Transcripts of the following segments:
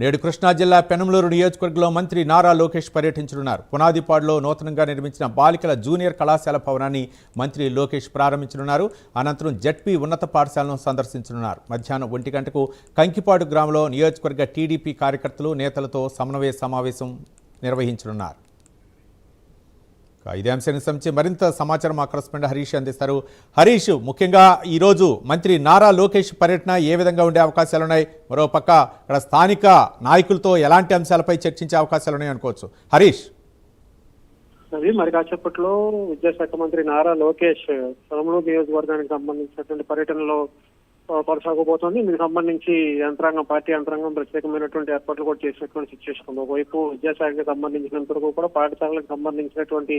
నేడు కృష్ణా జిల్లా పెనంలూరు నియోజకవర్గంలో మంత్రి నారా లోకేష్ పర్యటించనున్నారు. పునాదిపాడులో నూతనంగా నిర్మించిన బాలికల జూనియర్ కళాశాల భవనాన్ని మంత్రి లోకేష్ ప్రారంభించనున్నారు. అనంతరం జెడ్పీ ఉన్నత పాఠశాలను సందర్శించనున్నారు. మధ్యాహ్నం 1 గంటకు కంకిపాడు గ్రామంలో నియోజకవర్గ టీడీపీ కార్యకర్తలు నేతలతో సమన్వయ సమావేశం నిర్వహించనున్నారు. ఇదే అంశానికి సంబంధించి మరింత సమాచారం మా కరెస్పాండెంట్ హరీష్ అందిస్తారు. హరీష్, ముఖ్యంగా ఈరోజు మంత్రి నారా లోకేష్ పర్యటన ఏ విధంగా ఉండే అవకాశాలున్నాయి? మరోపక్క ఇక్కడ స్థానిక నాయకులతో ఎలాంటి అంశాలపై చర్చించే అవకాశాలున్నాయి అనుకోవచ్చు? హరీష్, అది మరి కాసేపట్లో విద్యాశాఖ మంత్రి నారా లోకేష్ పెనంలూరు నియోజకవర్గానికి సంబంధించినటువంటి పర్యటనలో కొనసాగబోతోంది. దీనికి సంబంధించి పార్టీ యంత్రాంగం ప్రత్యేకమైనటువంటి ఏర్పాట్లు కూడా చేసినటువంటి సిచ్యువేషన్ ఉంది. ఒకవైపు విద్యాశాఖకి సంబంధించినంత వరకు కూడా పాఠశాలకు సంబంధించినటువంటి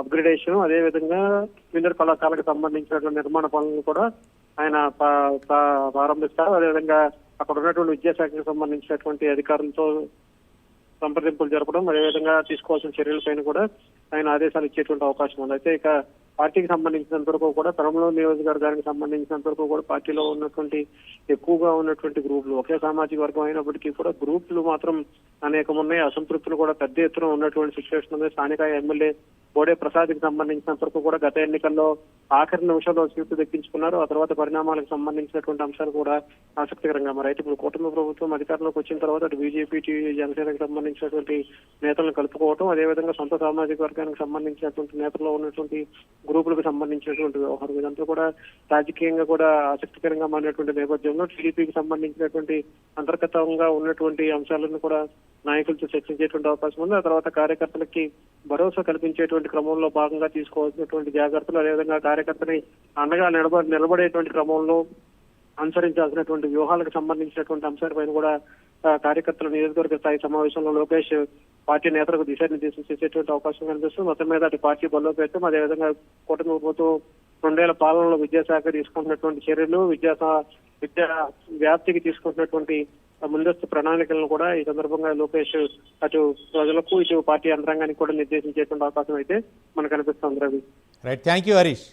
అప్గ్రేడేషన్, అదేవిధంగా జూనియర్ కళాశాలకు సంబంధించినటువంటి నిర్మాణ పనులను కూడా ఆయన ప్రారంభిస్తారు. అదేవిధంగా అక్కడ ఉన్నటువంటి విద్యాశాఖకు సంబంధించినటువంటి అధికారులతో సంప్రదింపులు జరపడం, అదేవిధంగా తీసుకోవాల్సిన చర్యలపైన కూడా ఆయన ఆదేశాలు ఇచ్చేటువంటి అవకాశం ఉంది. అయితే ఇక పార్టీకి సంబంధించినంత వరకు కూడా పెనంలూరు నియోజకవర్గానికి సంబంధించినంత వరకు కూడా పార్టీలో ఉన్నటువంటి ఎక్కువగా ఉన్నటువంటి గ్రూపులు, ఒకే సామాజిక వర్గం అయినప్పటికీ కూడా గ్రూపులు మాత్రం అనేకం ఉన్నాయి. అసంతృప్తులు కూడా పెద్ద ఎత్తున ఉన్నటువంటి సిచ్యువేషన్ ఉంది. స్థానిక ఎమ్మెల్యే బోడే ప్రసాద్కి సంబంధించినంత వరకు కూడా గత ఎన్నికల్లో ఆఖరి నిమిషంలో సీట్లు దక్కించుకున్నారు. ఆ తర్వాత పరిణామాలకు సంబంధించినటువంటి అంశాలు కూడా ఆసక్తికరంగా మరి. అయితే ఇప్పుడు కుటుంబ ప్రభుత్వం అధికారంలోకి వచ్చిన తర్వాత అటు బీజేపీ, జనసేనకు సంబంధించినటువంటి నేతలను కలుపుకోవటం, అదేవిధంగా సొంత సామాజిక వర్గానికి సంబంధించినటువంటి నేతల్లో ఉన్నటువంటి గ్రూపులకు సంబంధించినటువంటి వ్యవహారం, ఇదంతా కూడా రాజకీయంగా కూడా ఆసక్తికరంగా మారినటువంటి నేపథ్యంలో టీడీపీకి సంబంధించినటువంటి అంతర్గతంగా ఉన్నటువంటి అంశాలను కూడా నాయకులతో చర్చించేటువంటి అవకాశం ఉంది. ఆ తర్వాత కార్యకర్తలకి భరోసా కల్పించేటువంటి క్రమంలో భాగంగా తీసుకోవాల్సినటువంటి జాగ్రత్తలు, అదేవిధంగా కార్యకర్తని అండగా నిలబడేటువంటి క్రమంలో అనుసరించాల్సినటువంటి వ్యూహాలకు సంబంధించినటువంటి అంశాలపైన కూడా కార్యకర్తల నియోజకవర్గ స్థాయి సమావేశంలో లోకేష్ పార్టీ నేతలకు దిశానిర్దేశం చేసేటువంటి అవకాశం కనిపిస్తుంది. మొత్తం మీద అటు పార్టీ బలోపేతం, అదేవిధంగా కూటమి ప్రభుత్వం 2 ఏళ్ల పాలనలో విద్యాశాఖ తీసుకుంటున్నటువంటి చర్యలు, విద్యా వ్యాప్తికి తీసుకుంటున్నటువంటి ముందస్తు ప్రణాళికలను కూడా ఈ సందర్భంగా లోకేష్ అటు ప్రజలకు, ఇటు పార్టీ యంత్రాంగానికి కూడా నిర్దేశించేటువంటి అవకాశం అయితే మనకు కనిపిస్తుంది. Ravi, right, thank you Harish.